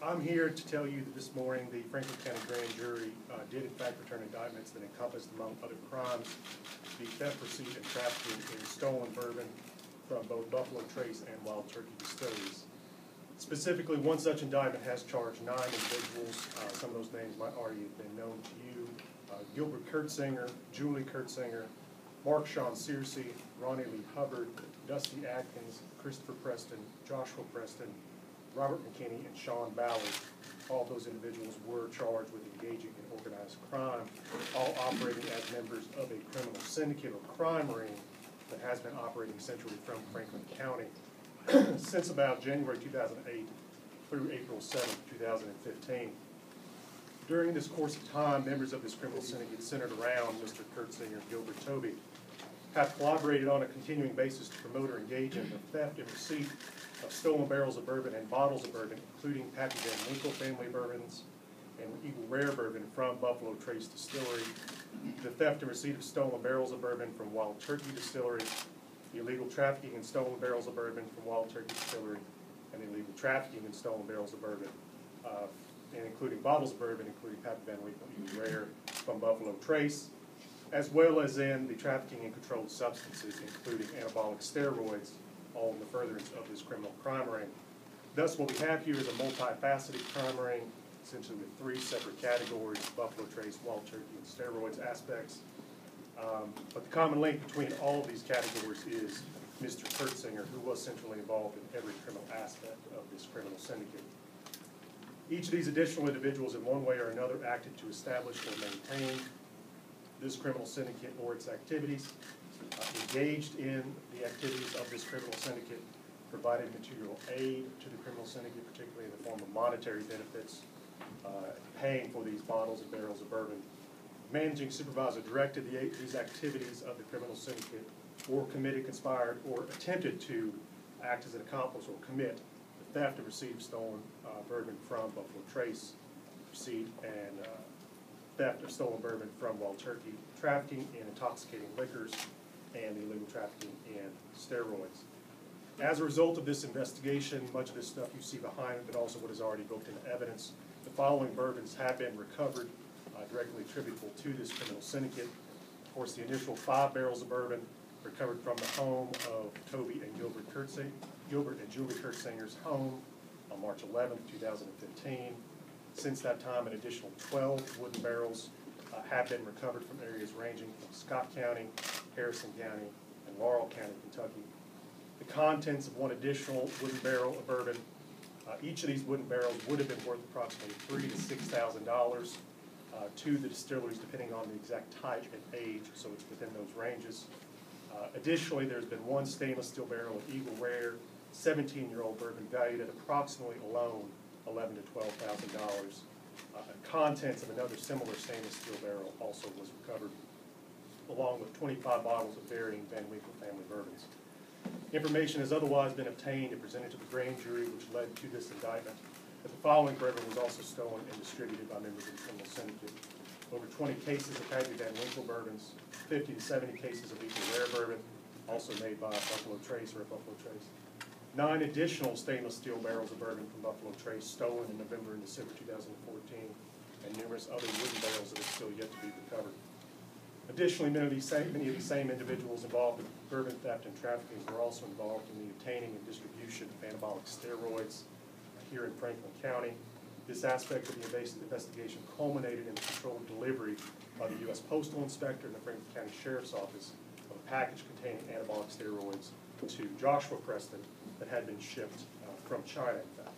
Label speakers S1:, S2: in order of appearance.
S1: I'm here to tell you that this morning the Franklin County Grand Jury did in fact return indictments that encompassed, among other crimes, the theft, receipt, and trafficking in stolen bourbon from both Buffalo Trace and Wild Turkey distilleries. Specifically, one such indictment has charged 9 individuals. Some of those names might already have been known to you. Gilbert Kurtzinger, Julie Kurtzinger, Mark Sean Searcy, Ronnie Lee Hubbard, Dusty Atkins, Christopher Preston, Joshua Preston, Robert McKinney, and Sean Ballard. All those individuals were charged with engaging in organized crime, all operating as members of a criminal syndicate or crime ring that has been operating centrally from Franklin County since about January 2008 through April 7, 2015. During this course of time, members of this criminal syndicate centered around Mr. Kurtzinger and Gilbert Toby have collaborated on a continuing basis to promote or engage in the theft and receipt of stolen barrels of bourbon and bottles of bourbon, including Pappy Van Winkle family bourbons and Eagle Rare bourbon from Buffalo Trace Distillery, the theft and receipt of stolen barrels of bourbon from Wild Turkey Distillery, the illegal trafficking in stolen barrels of bourbon from Wild Turkey Distillery, and the illegal trafficking in stolen barrels of bourbon, and including bottles of bourbon, including Pappy Van Winkle Eagle Rare from Buffalo Trace, as well as in the trafficking in controlled substances, including anabolic steroids, all in the furtherance of this criminal crime ring. Thus, what we have here is a multifaceted crime ring, essentially with 3 separate categories: Buffalo Trace, Wild Turkey, and steroids aspects. But the common link between all of these categories is Mr. Kurtzinger, who was centrally involved in every criminal aspect of this criminal syndicate. Each of these additional individuals, in one way or another, acted to establish or maintain this criminal syndicate or its activities, engaged in the activities of this criminal syndicate, provided material aid to the criminal syndicate, particularly in the form of monetary benefits, paying for these bottles and barrels of bourbon. Managing supervisor directed these activities of the criminal syndicate, or committed, conspired, or attempted to act as an accomplice or commit the theft and receipt of stolen bourbon from Buffalo Trace, receipt and theft of stolen bourbon from Wild Turkey, trafficking in intoxicating liquors, and the illegal trafficking in steroids. As a result of this investigation, much of this stuff you see behind it, but also what is already booked into evidence, the following bourbons have been recovered directly attributable to this criminal syndicate. Of course, the initial 5 barrels of bourbon recovered from the home of Toby and Gilbert and Julie Kurtzinger's home on March 11, 2015. Since that time, an additional 12 wooden barrels have been recovered from areas ranging from Scott County, Harrison County, and Laurel County, Kentucky. The contents of one additional wooden barrel of bourbon, each of these wooden barrels would have been worth approximately $3,000 to $6,000 to the distilleries, depending on the exact type and age, so it's within those ranges. Additionally, there's been one stainless steel barrel of Eagle Rare 17-year-old bourbon valued at approximately alone $11,000 to $12,000. Contents of another similar stainless steel barrel also was recovered, along with 25 bottles of varying Van Winkle family bourbons. Information has otherwise been obtained and presented to the grand jury, which led to this indictment, that the following bourbon was also stolen and distributed by members of the criminal syndicate: over 20 cases of Pappy Van Winkle bourbons, 50 to 70 cases of Eagle Rare bourbon, also made by Buffalo Trace or Buffalo Trace. 9 additional stainless steel barrels of bourbon from Buffalo Trace stolen in November and December 2014, and numerous other wooden barrels that are still yet to be recovered. Additionally, many of these same individuals involved in bourbon theft and trafficking were also involved in the obtaining and distribution of anabolic steroids here in Franklin County. This aspect of the investigation culminated in the controlled delivery by the U.S. Postal Inspector and the Franklin County Sheriff's Office of a package containing anabolic steroids to Joshua Preston that had been shipped from China, in fact.